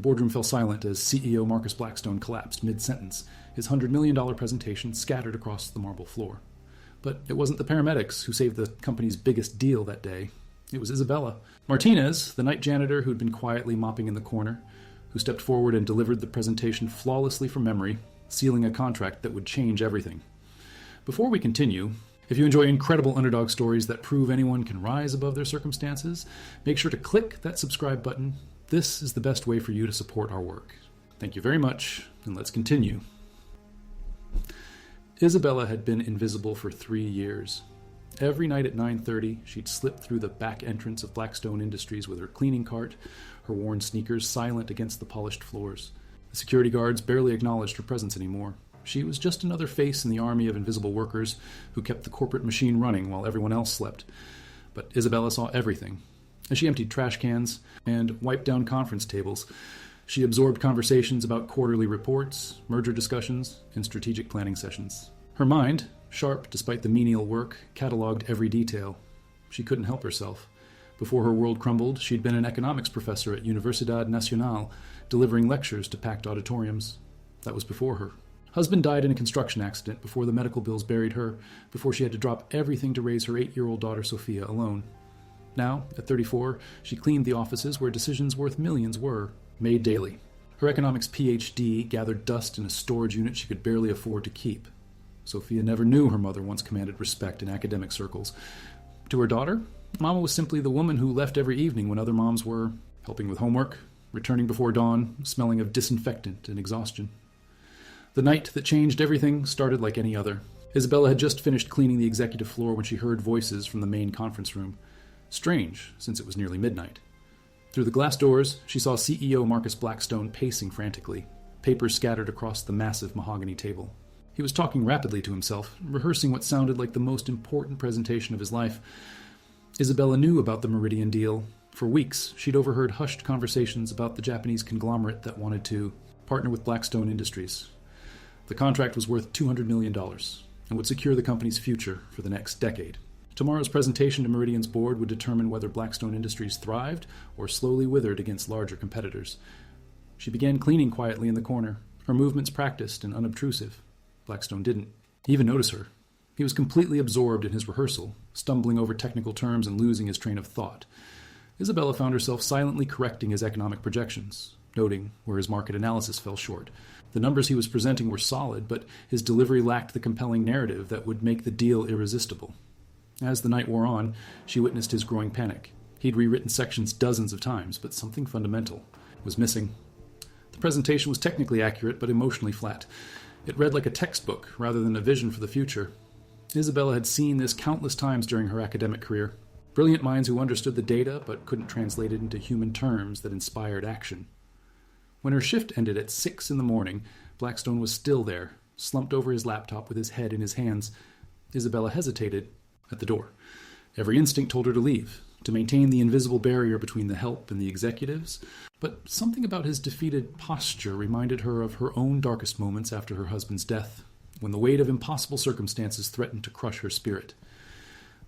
boardroom fell silent as CEO Marcus Blackstone collapsed mid-sentence, his $100 million presentation scattered across the marble floor. But it wasn't the paramedics who saved the company's biggest deal that day. It was Isabella. Martinez, the night janitor who'd been quietly mopping in the corner, who stepped forward and delivered the presentation flawlessly from memory, sealing a contract that would change everything. Before we continue, if you enjoy incredible underdog stories that prove anyone can rise above their circumstances, make sure to click that subscribe button. This is the best way for you to support our work. Thank you very much, and let's continue. Isabella had been invisible for 3 years. Every night at 9:30, she'd slip through the back entrance of Blackstone Industries with her cleaning cart, her worn sneakers silent against the polished floors. The security guards barely acknowledged her presence anymore. She was just another face in the army of invisible workers who kept the corporate machine running while everyone else slept. But Isabella saw everything. As she emptied trash cans and wiped down conference tables, she absorbed conversations about quarterly reports, merger discussions, and strategic planning sessions. Her mind, sharp despite the menial work, cataloged every detail. She couldn't help herself. Before her world crumbled, she'd been an economics professor at Universidad Nacional, delivering lectures to packed auditoriums. That was before her. Husband died in a construction accident before the medical bills buried her, before she had to drop everything to raise her 8-year-old daughter Sophia alone. Now, at 34, she cleaned the offices where decisions worth millions were, made daily. Her economics PhD gathered dust in a storage unit she could barely afford to keep. Sophia never knew her mother once commanded respect in academic circles. To her daughter, Mama was simply the woman who left every evening when other moms were, helping with homework, returning before dawn, smelling of disinfectant and exhaustion. The night that changed everything started like any other. Isabella had just finished cleaning the executive floor when she heard voices from the main conference room. Strange, since it was nearly midnight. Through the glass doors, she saw CEO Marcus Blackstone pacing frantically, papers scattered across the massive mahogany table. He was talking rapidly to himself, rehearsing what sounded like the most important presentation of his life. Isabella knew about the Meridian deal. For weeks, she'd overheard hushed conversations about the Japanese conglomerate that wanted to partner with Blackstone Industries. The contract was worth $200 million and would secure the company's future for the next decade. Tomorrow's presentation to Meridian's board would determine whether Blackstone Industries thrived or slowly withered against larger competitors. She began cleaning quietly in the corner, her movements practiced and unobtrusive. Blackstone didn't even notice her. He was completely absorbed in his rehearsal, stumbling over technical terms and losing his train of thought. Isabella found herself silently correcting his economic projections, noting where his market analysis fell short. The numbers he was presenting were solid, but his delivery lacked the compelling narrative that would make the deal irresistible. As the night wore on, she witnessed his growing panic. He'd rewritten sections dozens of times, but something fundamental was missing. The presentation was technically accurate, but emotionally flat. It read like a textbook rather than a vision for the future. Isabella had seen this countless times during her academic career. Brilliant minds who understood the data but couldn't translate it into human terms that inspired action. When her shift ended at 6 a.m, Blackstone was still there, slumped over his laptop with his head in his hands. Isabella hesitated at the door. Every instinct told her to leave, to maintain the invisible barrier between the help and the executives, but something about his defeated posture reminded her of her own darkest moments after her husband's death, when the weight of impossible circumstances threatened to crush her spirit.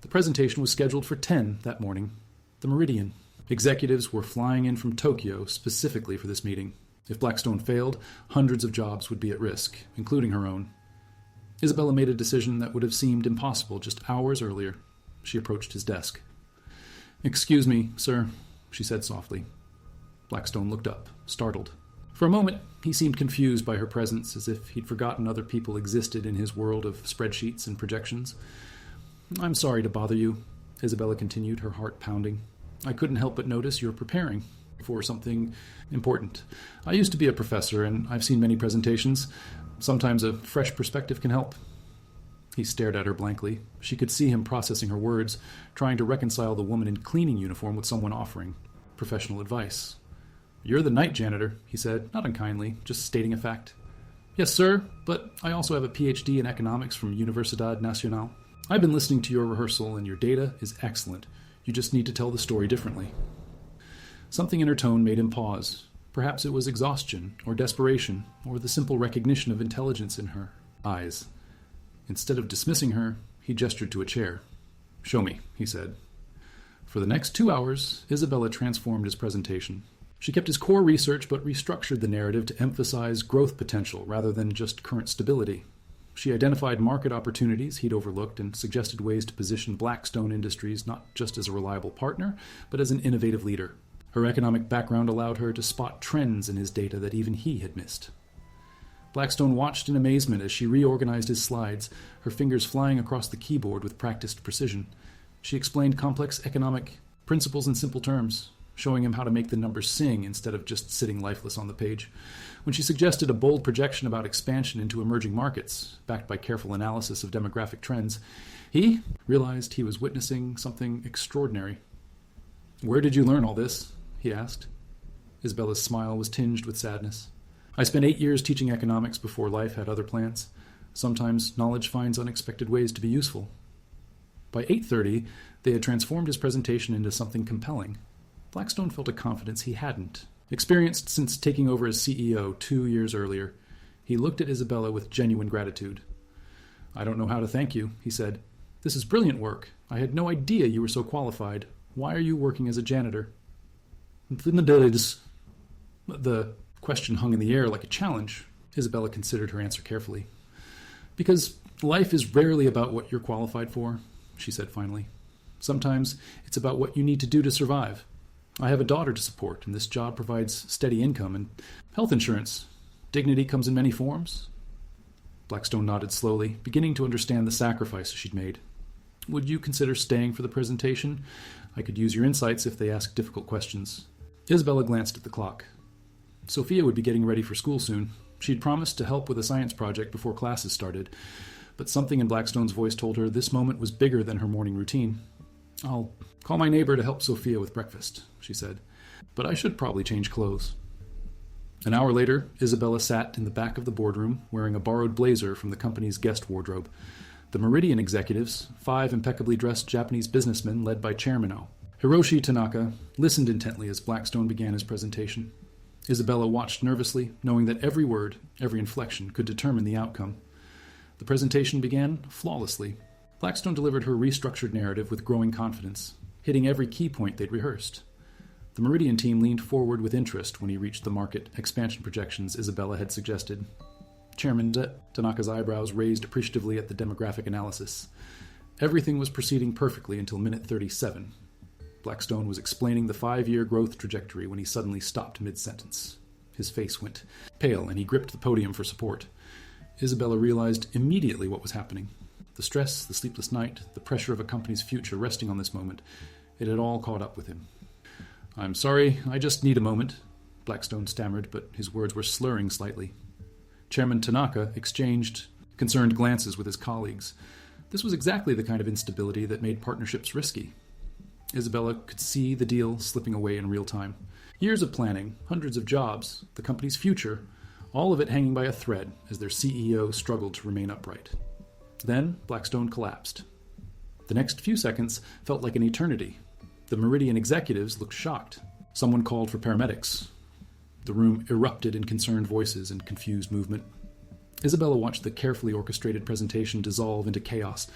The presentation was scheduled for 10 that morning. The Meridian. Executives were flying in from Tokyo specifically for this meeting. If Blackstone failed, hundreds of jobs would be at risk, including her own. Isabella made a decision that would have seemed impossible just hours earlier. She approached his desk. "Excuse me, sir," she said softly. Blackstone looked up, startled. For a moment, he seemed confused by her presence, as if he'd forgotten other people existed in his world of spreadsheets and projections. "I'm sorry to bother you," Isabella continued, her heart pounding. "I couldn't help but notice you're preparing for something important. I used to be a professor, and I've seen many presentations. Sometimes a fresh perspective can help." He stared at her blankly. She could see him processing her words, trying to reconcile the woman in cleaning uniform with someone offering professional advice. "You're the night janitor," he said, not unkindly, just stating a fact. "Yes, sir, but I also have a PhD in economics from Universidad Nacional. I've been listening to your rehearsal, and your data is excellent. You just need to tell the story differently." Something in her tone made him pause. Perhaps it was exhaustion, or desperation, or the simple recognition of intelligence in her eyes. Instead of dismissing her, he gestured to a chair. "Show me," he said. For the next 2 hours, Isabella transformed his presentation. She kept his core research but restructured the narrative to emphasize growth potential rather than just current stability. She identified market opportunities he'd overlooked and suggested ways to position Blackstone Industries not just as a reliable partner, but as an innovative leader. Her economic background allowed her to spot trends in his data that even he had missed. Blackstone watched in amazement as she reorganized his slides, her fingers flying across the keyboard with practiced precision. She explained complex economic principles in simple terms, showing him how to make the numbers sing instead of just sitting lifeless on the page. When she suggested a bold projection about expansion into emerging markets, backed by careful analysis of demographic trends, he realized he was witnessing something extraordinary. "Where did you learn all this?" he asked. Isabella's smile was tinged with sadness. "I spent 8 years teaching economics before life had other plans. Sometimes knowledge finds unexpected ways to be useful." By 8:30, they had transformed his presentation into something compelling. Blackstone felt a confidence he hadn't experienced since taking over as CEO 2 years earlier. He looked at Isabella with genuine gratitude. "I don't know how to thank you," he said. "This is brilliant work. I had no idea you were so qualified. Why are you working as a janitor?" The question hung in the air like a challenge. Isabella considered her answer carefully. "Because life is rarely about what you're qualified for," she said finally. "Sometimes it's about what you need to do to survive. I have a daughter to support, and this job provides steady income and health insurance. Dignity comes in many forms." Blackstone nodded slowly, beginning to understand the sacrifice she'd made. "Would you consider staying for the presentation? I could use your insights if they ask difficult questions." Isabella glanced at the clock. Sophia would be getting ready for school soon. She'd promised to help with a science project before classes started, but something in Blackstone's voice told her this moment was bigger than her morning routine. "I'll call my neighbor to help Sophia with breakfast," she said, "but I should probably change clothes." An hour later, Isabella sat in the back of the boardroom wearing a borrowed blazer from the company's guest wardrobe. The Meridian executives, 5 impeccably dressed Japanese businessmen led by Chairman Hiroshi Tanaka, listened intently as Blackstone began his presentation. Isabella watched nervously, knowing that every word, every inflection could determine the outcome. The presentation began flawlessly. Blackstone delivered her restructured narrative with growing confidence, hitting every key point they'd rehearsed. The Meridian team leaned forward with interest when he reached the market expansion projections Isabella had suggested. Chairman Tanaka's eyebrows raised appreciatively at the demographic analysis. Everything was proceeding perfectly until minute 37. Blackstone was explaining the 5-year growth trajectory when he suddenly stopped mid-sentence. His face went pale, and he gripped the podium for support. Isabella realized immediately what was happening. The stress, the sleepless night, the pressure of a company's future resting on this moment, it had all caught up with him. "I'm sorry, I just need a moment," Blackstone stammered, but his words were slurring slightly. Chairman Tanaka exchanged concerned glances with his colleagues. This was exactly the kind of instability that made partnerships risky. Isabella could see the deal slipping away in real time. Years of planning, hundreds of jobs, the company's future, all of it hanging by a thread as their CEO struggled to remain upright. Then Blackstone collapsed. The next few seconds felt like an eternity. The Meridian executives looked shocked. Someone called for paramedics. The room erupted in concerned voices and confused movement. Isabella watched the carefully orchestrated presentation dissolve into chaos,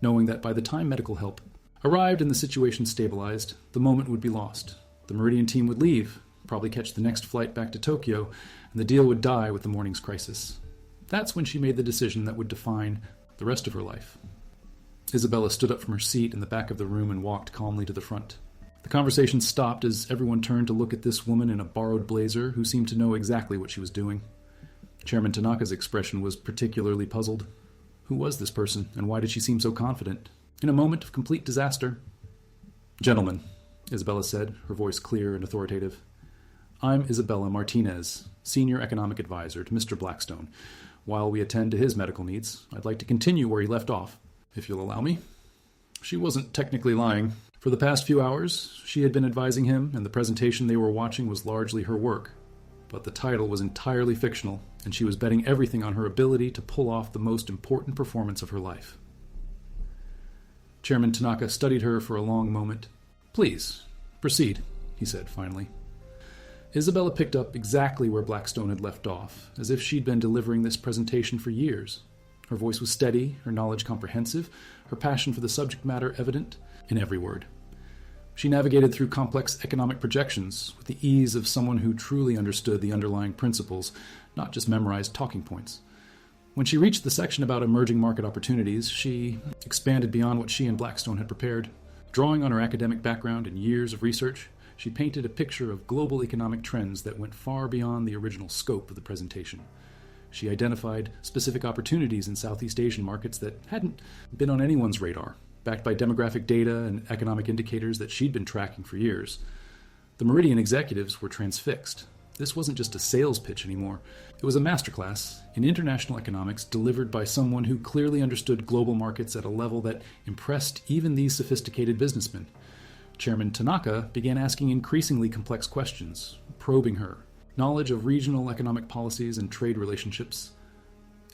knowing that by the time medical help arrived and the situation stabilized, the moment would be lost. The Meridian team would leave, probably catch the next flight back to Tokyo, and the deal would die with the morning's crisis. That's when she made the decision that would define the rest of her life. Isabella stood up from her seat in the back of the room and walked calmly to the front. The conversation stopped as everyone turned to look at this woman in a borrowed blazer who seemed to know exactly what she was doing. Chairman Tanaka's expression was particularly puzzled. Who was this person, and why did she seem so confident? In a moment of complete disaster. "Gentlemen," Isabella said, her voice clear and authoritative, "I'm Isabella Martinez, Senior Economic Advisor to Mr. Blackstone. While we attend to his medical needs, I'd like to continue where he left off, if you'll allow me." She wasn't technically lying. For the past few hours, she had been advising him, and the presentation they were watching was largely her work. But the title was entirely fictional, and she was betting everything on her ability to pull off the most important performance of her life. Chairman Tanaka studied her for a long moment. "Please, proceed," he said finally. Isabella picked up exactly where Blackstone had left off, as if she'd been delivering this presentation for years. Her voice was steady, her knowledge comprehensive, her passion for the subject matter evident in every word. She navigated through complex economic projections with the ease of someone who truly understood the underlying principles, not just memorized talking points. When she reached the section about emerging market opportunities, she expanded beyond what she and Blackstone had prepared. Drawing on her academic background and years of research, she painted a picture of global economic trends that went far beyond the original scope of the presentation. She identified specific opportunities in Southeast Asian markets that hadn't been on anyone's radar, backed by demographic data and economic indicators that she'd been tracking for years. The Meridian executives were transfixed. This wasn't just a sales pitch anymore. It was a masterclass in international economics delivered by someone who clearly understood global markets at a level that impressed even these sophisticated businessmen. Chairman Tanaka began asking increasingly complex questions, probing her knowledge of regional economic policies and trade relationships.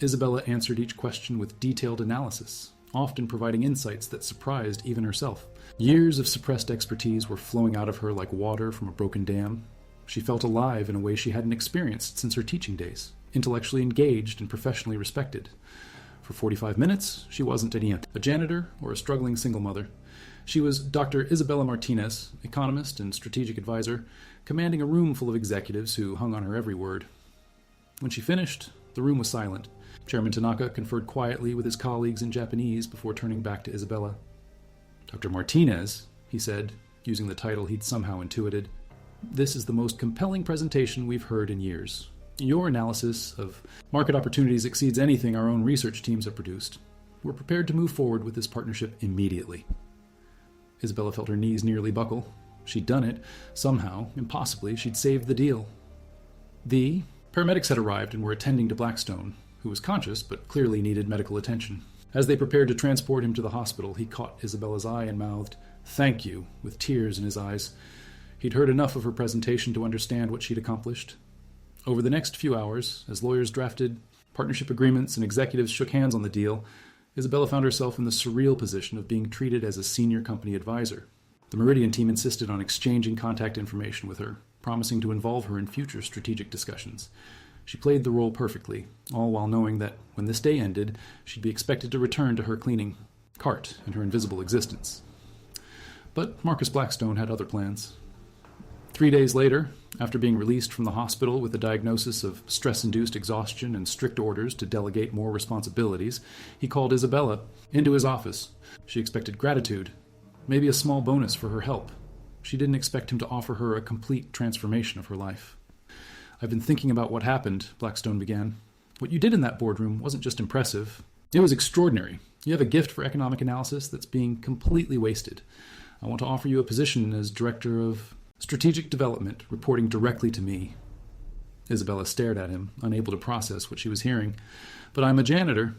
Isabella answered each question with detailed analysis, often providing insights that surprised even herself. Years of suppressed expertise were flowing out of her like water from a broken dam. She felt alive in a way she hadn't experienced since her teaching days, intellectually engaged and professionally respected. For 45 minutes, she wasn't a janitor or a struggling single mother. She was Dr. Isabella Martinez, economist and strategic advisor, commanding a room full of executives who hung on her every word. When she finished, the room was silent. Chairman Tanaka conferred quietly with his colleagues in Japanese before turning back to Isabella. "Dr. Martinez," he said, using the title he'd somehow intuited, "this is the most compelling presentation we've heard in years. Your analysis of market opportunities exceeds anything our own research teams have produced. We're prepared to move forward with this partnership immediately." Isabella felt her knees nearly buckle. She'd done it. Somehow, impossibly, she'd saved the deal. The paramedics had arrived and were attending to Blackstone, who was conscious but clearly needed medical attention. As they prepared to transport him to the hospital, he caught Isabella's eye and mouthed, "Thank you," with tears in his eyes. He'd heard enough of her presentation to understand what she'd accomplished. Over the next few hours, as lawyers drafted partnership agreements and executives shook hands on the deal, Isabella found herself in the surreal position of being treated as a senior company advisor. The Meridian team insisted on exchanging contact information with her, promising to involve her in future strategic discussions. She played the role perfectly, all while knowing that when this day ended, she'd be expected to return to her cleaning cart and her invisible existence. But Marcus Blackstone had other plans. 3 days later, after being released from the hospital with a diagnosis of stress-induced exhaustion and strict orders to delegate more responsibilities, he called Isabella into his office. She expected gratitude, maybe a small bonus for her help. She didn't expect him to offer her a complete transformation of her life. "I've been thinking about what happened," Blackstone began. "What you did in that boardroom wasn't just impressive. It was extraordinary. You have a gift for economic analysis that's being completely wasted. I want to offer you a position as Director of Strategic Development, reporting directly to me." Isabella stared at him, unable to process what she was hearing. "But I'm a janitor."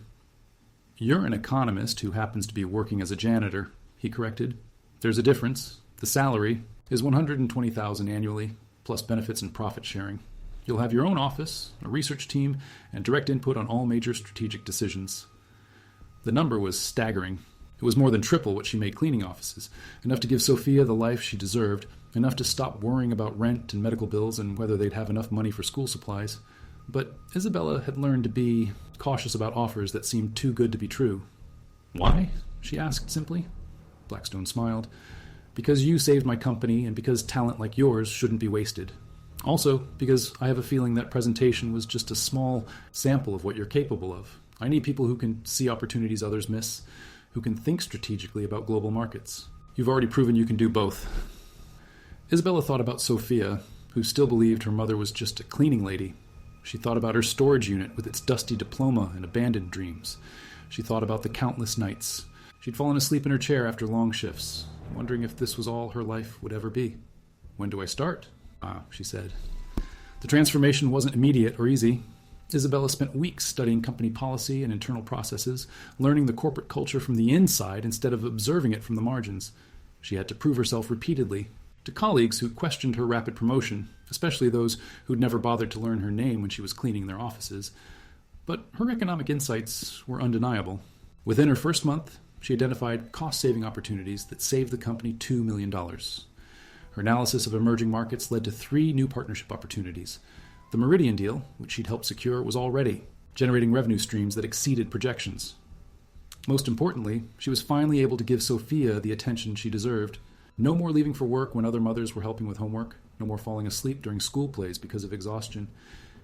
"You're an economist who happens to be working as a janitor," he corrected. "There's a difference. The salary is $120,000 annually, plus benefits and profit sharing. You'll have your own office, a research team, and direct input on all major strategic decisions." The number was staggering. It was more than triple what she made cleaning offices, enough to give Sophia the life she deserved, enough to stop worrying about rent and medical bills and whether they'd have enough money for school supplies. But Isabella had learned to be cautious about offers that seemed too good to be true. "Why?" she asked simply. Blackstone smiled. "Because you saved my company and because talent like yours shouldn't be wasted. Also, because I have a feeling that presentation was just a small sample of what you're capable of. I need people who can see opportunities others miss, who can think strategically about global markets. You've already proven you can do both." Isabella thought about Sophia, who still believed her mother was just a cleaning lady. She thought about her storage unit with its dusty diploma and abandoned dreams. She thought about the countless nights. She'd fallen asleep in her chair after long shifts, wondering if this was all her life would ever be. "When do I start?" She said. The transformation wasn't immediate or easy. Isabella spent weeks studying company policy and internal processes, learning the corporate culture from the inside instead of observing it from the margins. She had to prove herself repeatedly to colleagues who questioned her rapid promotion, especially those who'd never bothered to learn her name when she was cleaning their offices. But her economic insights were undeniable. Within her first month, she identified cost-saving opportunities that saved the company $2 million. Her analysis of emerging markets led to 3 new partnership opportunities. The Meridian deal, which she'd helped secure, was already generating revenue streams that exceeded projections. Most importantly, she was finally able to give Sophia the attention she deserved. No more leaving for work when other mothers were helping with homework. No more falling asleep during school plays because of exhaustion.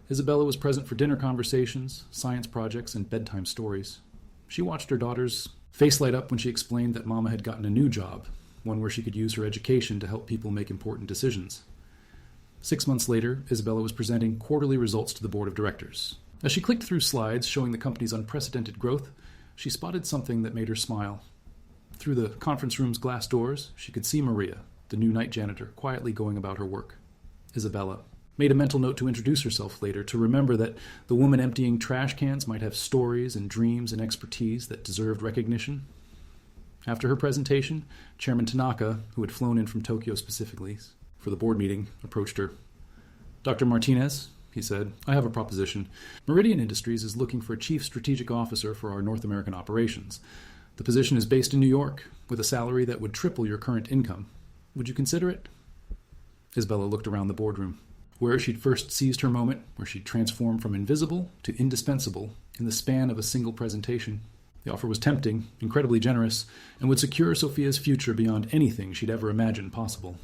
Isabella was present for dinner conversations, science projects, and bedtime stories. She watched her daughter's face light up when she explained that Mama had gotten a new job, one where she could use her education to help people make important decisions. 6 months later, Isabella was presenting quarterly results to the board of directors. As she clicked through slides showing the company's unprecedented growth, she spotted something that made her smile. Through the conference room's glass doors, she could see Maria, the new night janitor, quietly going about her work. Isabella made a mental note to introduce herself later, to remember that the woman emptying trash cans might have stories and dreams and expertise that deserved recognition. After her presentation, Chairman Tanaka, who had flown in from Tokyo specifically for the board meeting, approached her. "Dr. Martinez," he said, "I have a proposition. Meridian Industries is looking for a chief strategic officer for our North American operations. The position is based in New York, with a salary that would triple your current income. Would you consider it?" Isabella looked around the boardroom, where she'd first seized her moment, where she'd transformed from invisible to indispensable in the span of a single presentation. The offer was tempting, incredibly generous, and would secure Sophia's future beyond anything she'd ever imagined possible.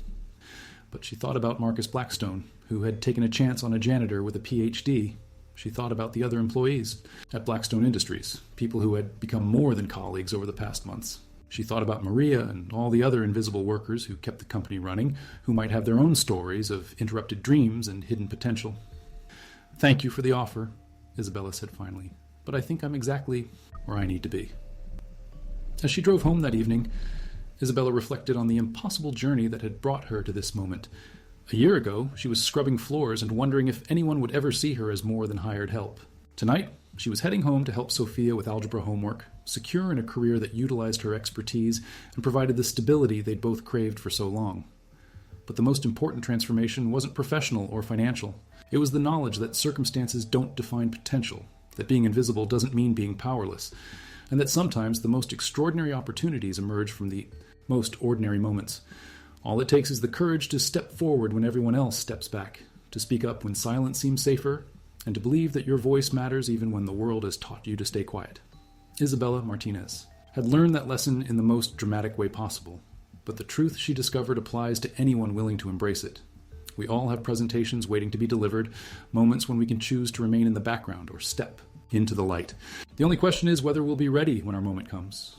But she thought about Marcus Blackstone, who had taken a chance on a janitor with a PhD. She thought about the other employees at Blackstone Industries, people who had become more than colleagues over the past months. She thought about Maria and all the other invisible workers who kept the company running, who might have their own stories of interrupted dreams and hidden potential. "Thank you for the offer," Isabella said finally, "but I think I'm exactly where I need to be." As she drove home that evening, Isabella reflected on the impossible journey that had brought her to this moment. A year ago, she was scrubbing floors and wondering if anyone would ever see her as more than hired help. Tonight, she was heading home to help Sophia with algebra homework, secure in a career that utilized her expertise and provided the stability they'd both craved for so long. But the most important transformation wasn't professional or financial. It was the knowledge that circumstances don't define potential, that being invisible doesn't mean being powerless, and that sometimes the most extraordinary opportunities emerge from the most ordinary moments. All it takes is the courage to step forward when everyone else steps back, to speak up when silence seems safer, and to believe that your voice matters even when the world has taught you to stay quiet. Isabella Martinez had learned that lesson in the most dramatic way possible, but the truth she discovered applies to anyone willing to embrace it. We all have presentations waiting to be delivered, moments when we can choose to remain in the background or step into the light. The only question is whether we'll be ready when our moment comes.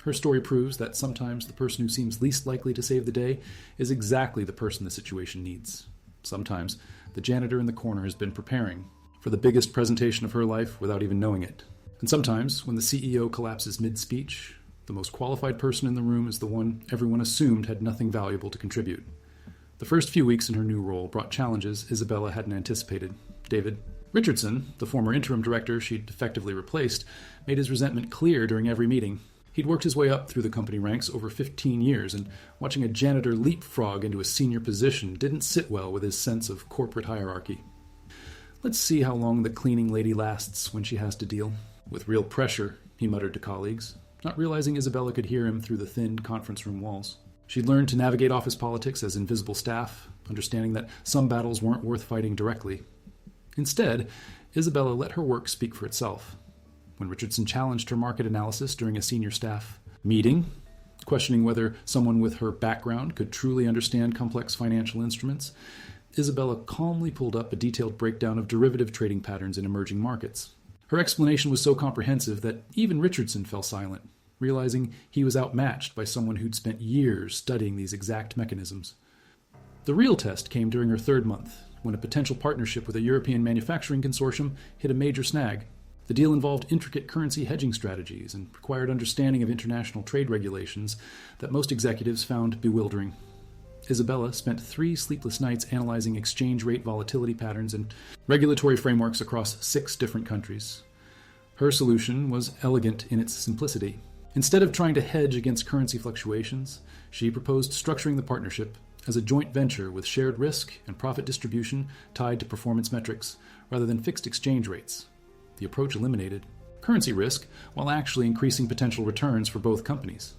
Her story proves that sometimes the person who seems least likely to save the day is exactly the person the situation needs. Sometimes the janitor in the corner has been preparing for the biggest presentation of her life without even knowing it. And sometimes, when the CEO collapses mid-speech, the most qualified person in the room is the one everyone assumed had nothing valuable to contribute. The first few weeks in her new role brought challenges Isabella hadn't anticipated. David Richardson, the former interim director she'd effectively replaced, made his resentment clear during every meeting. He'd worked his way up through the company ranks over 15 years, and watching a janitor leapfrog into a senior position didn't sit well with his sense of corporate hierarchy. "Let's see how long the cleaning lady lasts when she has to deal with real pressure," he muttered to colleagues, not realizing Isabella could hear him through the thin conference room walls. She'd learned to navigate office politics as invisible staff, understanding that some battles weren't worth fighting directly. Instead, Isabella let her work speak for itself. When Richardson challenged her market analysis during a senior staff meeting, questioning whether someone with her background could truly understand complex financial instruments, Isabella calmly pulled up a detailed breakdown of derivative trading patterns in emerging markets. Her explanation was so comprehensive that even Richardson fell silent, realizing he was outmatched by someone who'd spent years studying these exact mechanisms. The real test came during her third month, when a potential partnership with a European manufacturing consortium hit a major snag. The deal involved intricate currency hedging strategies and required understanding of international trade regulations that most executives found bewildering. Isabella spent 3 sleepless nights analyzing exchange rate volatility patterns and regulatory frameworks across 6 different countries. Her solution was elegant in its simplicity. Instead of trying to hedge against currency fluctuations, she proposed structuring the partnership as a joint venture with shared risk and profit distribution tied to performance metrics, rather than fixed exchange rates. The approach eliminated currency risk while actually increasing potential returns for both companies.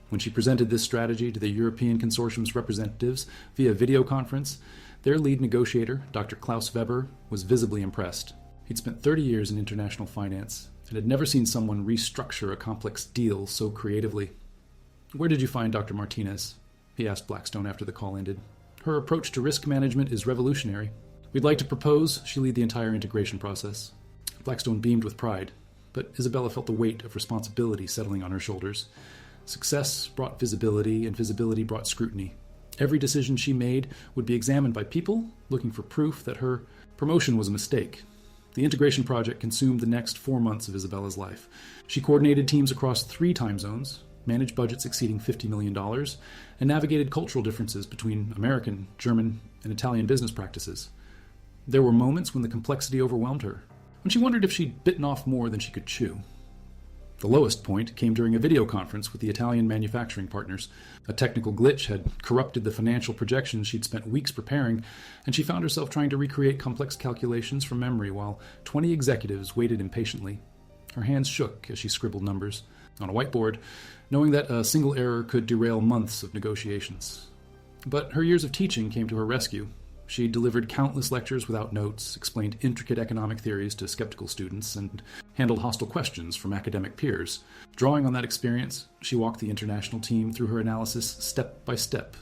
When she presented this strategy to the European Consortium's representatives via video conference, their lead negotiator, Dr. Klaus Weber, was visibly impressed. He'd spent 30 years in international finance and had never seen someone restructure a complex deal so creatively. "Where did you find Dr. Martinez?" he asked Blackstone after the call ended. "Her approach to risk management is revolutionary. We'd like to propose she lead the entire integration process." Blackstone beamed with pride, but Isabella felt the weight of responsibility settling on her shoulders. Success brought visibility, and visibility brought scrutiny. Every decision she made would be examined by people looking for proof that her promotion was a mistake. The integration project consumed the next 4 months of Isabella's life. She coordinated teams across 3 time zones, managed budgets exceeding $50 million, and navigated cultural differences between American, German, and Italian business practices. There were moments when the complexity overwhelmed her, when she wondered if she'd bitten off more than she could chew. The lowest point came during a video conference with the Italian manufacturing partners. A technical glitch had corrupted the financial projections she'd spent weeks preparing, and she found herself trying to recreate complex calculations from memory while 20 executives waited impatiently. Her hands shook as she scribbled numbers on a whiteboard, knowing that a single error could derail months of negotiations. But her years of teaching came to her rescue. She delivered countless lectures without notes, explained intricate economic theories to skeptical students, and handled hostile questions from academic peers. Drawing on that experience, she walked the international team through her analysis step by step,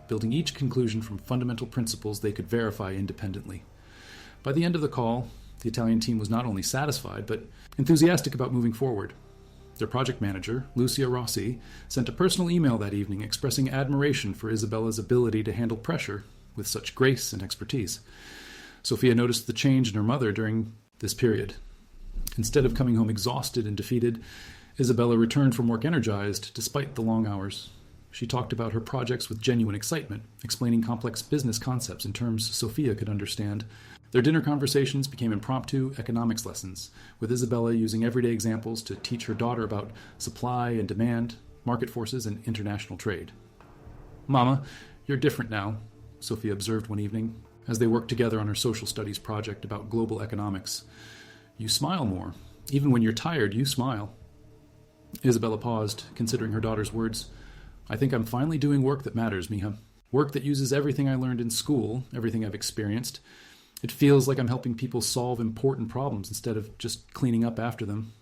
building each conclusion from fundamental principles they could verify independently. By the end of the call, the Italian team was not only satisfied, but enthusiastic about moving forward. Their project manager, Lucia Rossi, sent a personal email that evening expressing admiration for Isabella's ability to handle pressure with such grace and expertise. Sophia noticed the change in her mother during this period. Instead of coming home exhausted and defeated, Isabella returned from work energized despite the long hours. She talked about her projects with genuine excitement, explaining complex business concepts in terms Sophia could understand. Their dinner conversations became impromptu economics lessons, with Isabella using everyday examples to teach her daughter about supply and demand, market forces, and international trade. "Mama, you're different now," Sophia observed one evening, as they worked together on her social studies project about global economics. "You smile more. Even when you're tired, you smile." Isabella paused, considering her daughter's words. "I think I'm finally doing work that matters, Mija. Work that uses everything I learned in school, everything I've experienced. It feels like I'm helping people solve important problems instead of just cleaning up after them."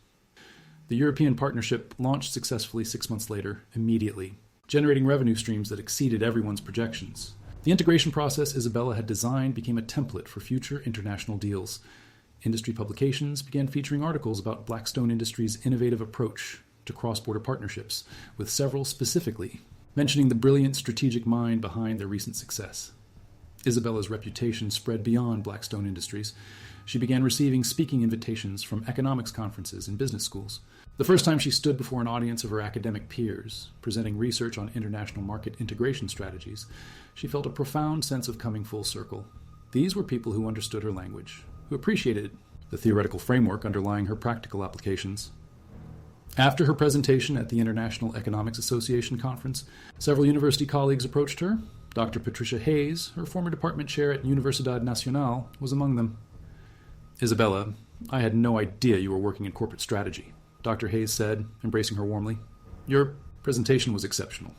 The European partnership launched successfully 6 months later, immediately, generating revenue streams that exceeded everyone's projections. The integration process Isabella had designed became a template for future international deals. Industry publications began featuring articles about Blackstone Industries' innovative approach to cross-border partnerships, with several specifically mentioning the brilliant strategic mind behind their recent success. Isabella's reputation spread beyond Blackstone Industries. She began receiving speaking invitations from economics conferences and business schools. The first time she stood before an audience of her academic peers, presenting research on international market integration strategies, she felt a profound sense of coming full circle. These were people who understood her language, who appreciated the theoretical framework underlying her practical applications. After her presentation at the International Economics Association conference, several university colleagues approached her. Dr. Patricia Hayes, her former department chair at Universidad Nacional, was among them. "Isabella, I had no idea you were working in corporate strategy," Dr. Hayes said, embracing her warmly. "Your presentation was exceptional.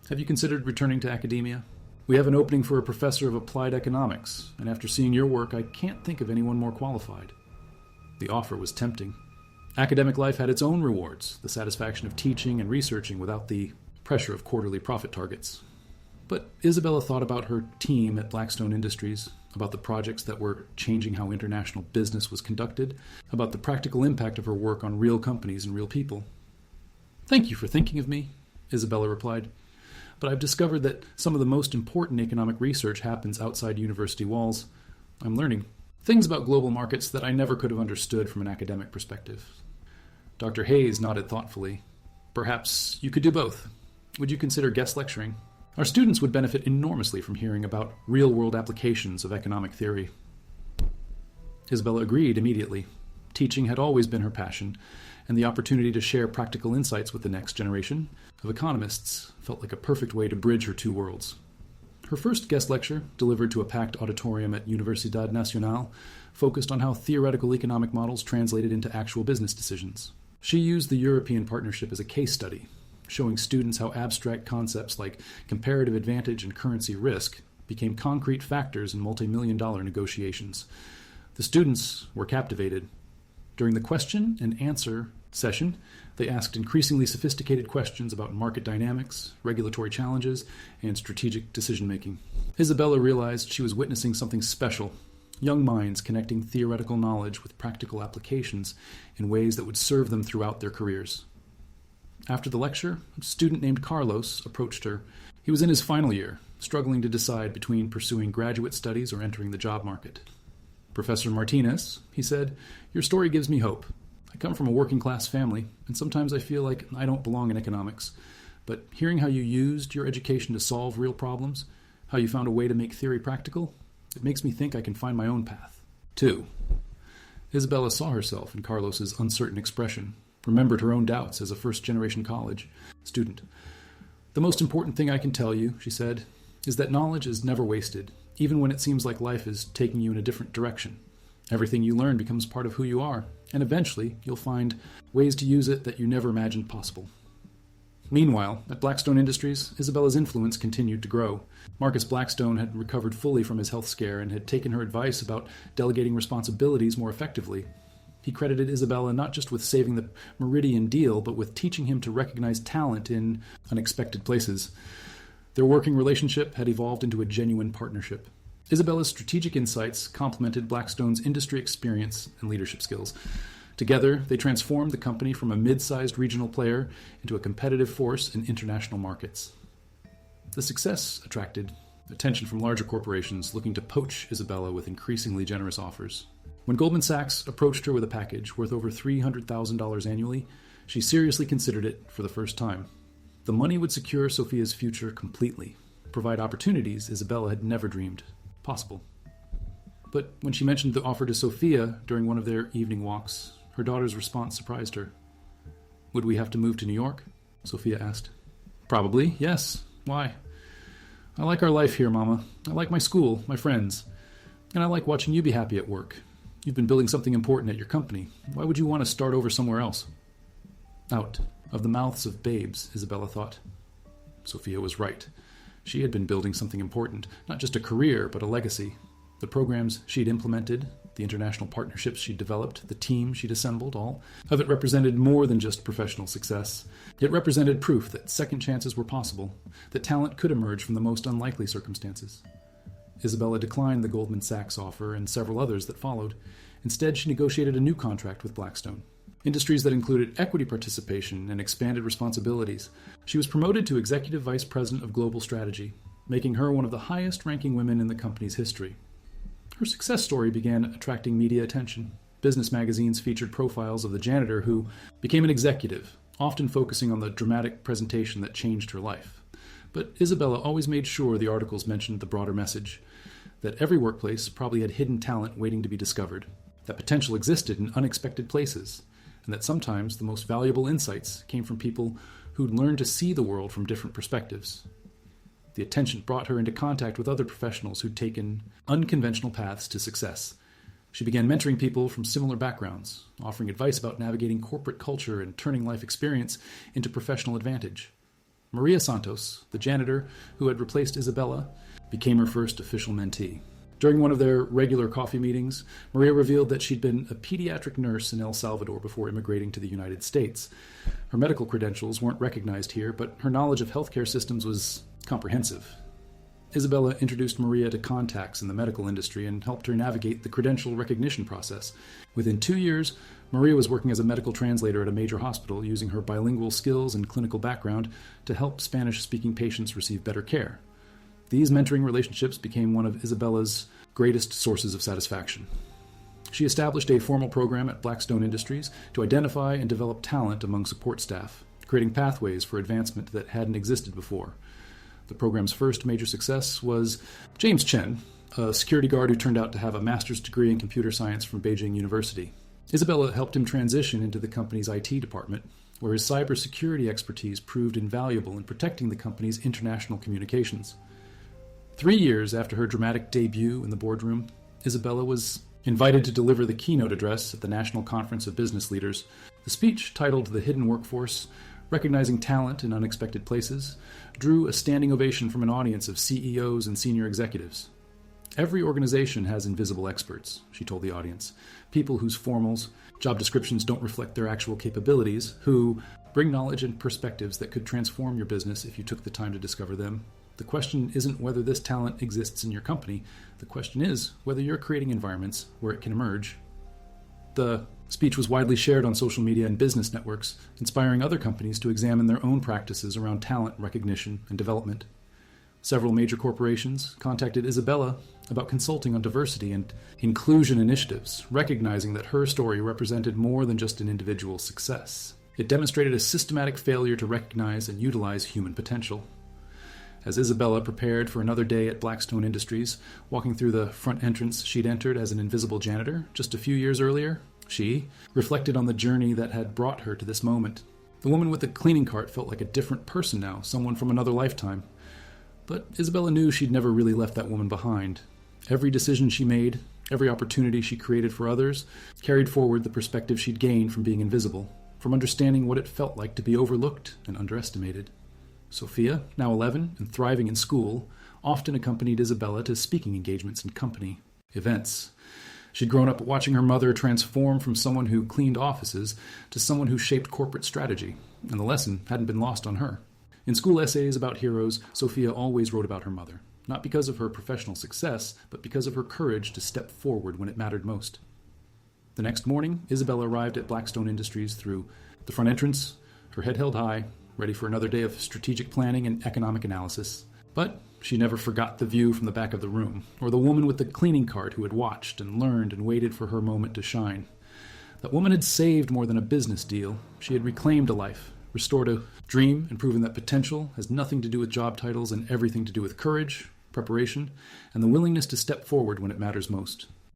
Have you considered returning to academia? We have an opening for a professor of applied economics, and after seeing your work, I can't think of anyone more qualified." The offer was tempting. Academic life had its own rewards, the satisfaction of teaching and researching without the pressure of quarterly profit targets. But Isabella thought about her team at Blackstone Industries, about the projects that were changing how international business was conducted, about the practical impact of her work on real companies and real people. "Thank you for thinking of me," Isabella replied. "But I've discovered that some of the most important economic research happens outside university walls. I'm learning things about global markets that I never could have understood from an academic perspective." Dr. Hayes nodded thoughtfully. "Perhaps you could do both. Would you consider guest lecturing? Our students would benefit enormously from hearing about real-world applications of economic theory." Isabella agreed immediately. Teaching had always been her passion, and the opportunity to share practical insights with the next generation of economists felt like a perfect way to bridge her two worlds. Her first guest lecture, delivered to a packed auditorium at Universidad Nacional, focused on how theoretical economic models translated into actual business decisions. She used the European partnership as a case study, showing students how abstract concepts like comparative advantage and currency risk became concrete factors in multi-million-dollar negotiations. The students were captivated. During the question and answer session, they asked increasingly sophisticated questions about market dynamics, regulatory challenges, and strategic decision-making. Isabella realized she was witnessing something special, young minds connecting theoretical knowledge with practical applications in ways that would serve them throughout their careers. After the lecture, a student named Carlos approached her. He was in his final year, struggling to decide between pursuing graduate studies or entering the job market. "Professor Martinez," he said, "your story gives me hope. I come from a working-class family, and sometimes I feel like I don't belong in economics. But hearing how you used your education to solve real problems, how you found a way to make theory practical, it makes me think I can find my own path, too." Isabella saw herself in Carlos's uncertain expression, remembered her own doubts as a first-generation college student. "The most important thing I can tell you," she said, "is that knowledge is never wasted, even when it seems like life is taking you in a different direction. Everything you learn becomes part of who you are, and eventually you'll find ways to use it that you never imagined possible." Meanwhile, at Blackstone Industries, Isabella's influence continued to grow. Marcus Blackstone had recovered fully from his health scare and had taken her advice about delegating responsibilities more effectively. He credited Isabella not just with saving the Meridian deal, but with teaching him to recognize talent in unexpected places. Their working relationship had evolved into a genuine partnership. Isabella's strategic insights complemented Blackstone's industry experience and leadership skills. Together, they transformed the company from a mid-sized regional player into a competitive force in international markets. The success attracted attention from larger corporations looking to poach Isabella with increasingly generous offers. When Goldman Sachs approached her with a package worth over $300,000 annually, she seriously considered it for the first time. The money would secure Sophia's future completely, provide opportunities Isabella had never dreamed possible. But when she mentioned the offer to Sophia during one of their evening walks, her daughter's response surprised her. "Would we have to move to New York?" Sophia asked. "Probably, yes. Why?" "I like our life here, Mama. I like my school, my friends. And I like watching you be happy at work. You've been building something important at your company. Why would you want to start over somewhere else?" Out of the mouths of babes, Isabella thought. Sophia was right. She had been building something important, not just a career, but a legacy. The programs she'd implemented, the international partnerships she'd developed, the team she'd assembled, all of it represented more than just professional success. It represented proof that second chances were possible, that talent could emerge from the most unlikely circumstances. Isabella declined the Goldman Sachs offer and several others that followed. Instead, she negotiated a new contract with Blackstone. Industries that included equity participation and expanded responsibilities. She was promoted to Executive Vice President of Global Strategy, making her one of the highest-ranking women in the company's history. Her success story began attracting media attention. Business magazines featured profiles of the janitor who became an executive, often focusing on the dramatic presentation that changed her life. But Isabella always made sure the articles mentioned the broader message, that every workplace probably had hidden talent waiting to be discovered, that potential existed in unexpected places, and that sometimes the most valuable insights came from people who'd learned to see the world from different perspectives. The attention brought her into contact with other professionals who'd taken unconventional paths to success. She began mentoring people from similar backgrounds, offering advice about navigating corporate culture and turning life experience into professional advantage. Maria Santos, the janitor who had replaced Isabella, became her first official mentee. During one of their regular coffee meetings, Maria revealed that she'd been a pediatric nurse in El Salvador before immigrating to the United States. Her medical credentials weren't recognized here, but her knowledge of healthcare systems was comprehensive. Isabella introduced Maria to contacts in the medical industry and helped her navigate the credential recognition process. Within 2 years, Maria was working as a medical translator at a major hospital, using her bilingual skills and clinical background to help Spanish-speaking patients receive better care. These mentoring relationships became one of Isabella's greatest sources of satisfaction. She established a formal program at Blackstone Industries to identify and develop talent among support staff, creating pathways for advancement that hadn't existed before. The program's first major success was James Chen, a security guard who turned out to have a master's degree in computer science from Beijing University. Isabella helped him transition into the company's IT department, where his cybersecurity expertise proved invaluable in protecting the company's international communications. 3 years after her dramatic debut in the boardroom, Isabella was invited to deliver the keynote address at the National Conference of Business Leaders. The speech, titled "The Hidden Workforce: Recognizing Talent in Unexpected Places," drew a standing ovation from an audience of CEOs and senior executives. Every organization has invisible experts, she told the audience. People whose formals, job descriptions don't reflect their actual capabilities, who bring knowledge and perspectives that could transform your business if you took the time to discover them. The question isn't whether this talent exists in your company. The question is whether you're creating environments where it can emerge. The speech was widely shared on social media and business networks, inspiring other companies to examine their own practices around talent recognition and development. Several major corporations contacted Isabella about consulting on diversity and inclusion initiatives, recognizing that her story represented more than just an individual success. It demonstrated a systematic failure to recognize and utilize human potential. As Isabella prepared for another day at Blackstone Industries, walking through the front entrance she'd entered as an invisible janitor just a few years earlier, she reflected on the journey that had brought her to this moment. The woman with the cleaning cart felt like a different person now, someone from another lifetime. But Isabella knew she'd never really left that woman behind. Every decision she made, every opportunity she created for others, carried forward the perspective she'd gained from being invisible, from understanding what it felt like to be overlooked and underestimated. Sophia, now 11 and thriving in school, often accompanied Isabella to speaking engagements and company events. She'd grown up watching her mother transform from someone who cleaned offices to someone who shaped corporate strategy, and the lesson hadn't been lost on her. In school essays about heroes, Sophia always wrote about her mother, not because of her professional success, but because of her courage to step forward when it mattered most. The next morning, Isabella arrived at Blackstone Industries through the front entrance, her head held high, ready for another day of strategic planning and economic analysis. But she never forgot the view from the back of the room, or the woman with the cleaning cart who had watched and learned and waited for her moment to shine. That woman had saved more than a business deal. She had reclaimed a life, restored a dream, and proven that potential has nothing to do with job titles and everything to do with courage, preparation, and the willingness to step forward when it matters most.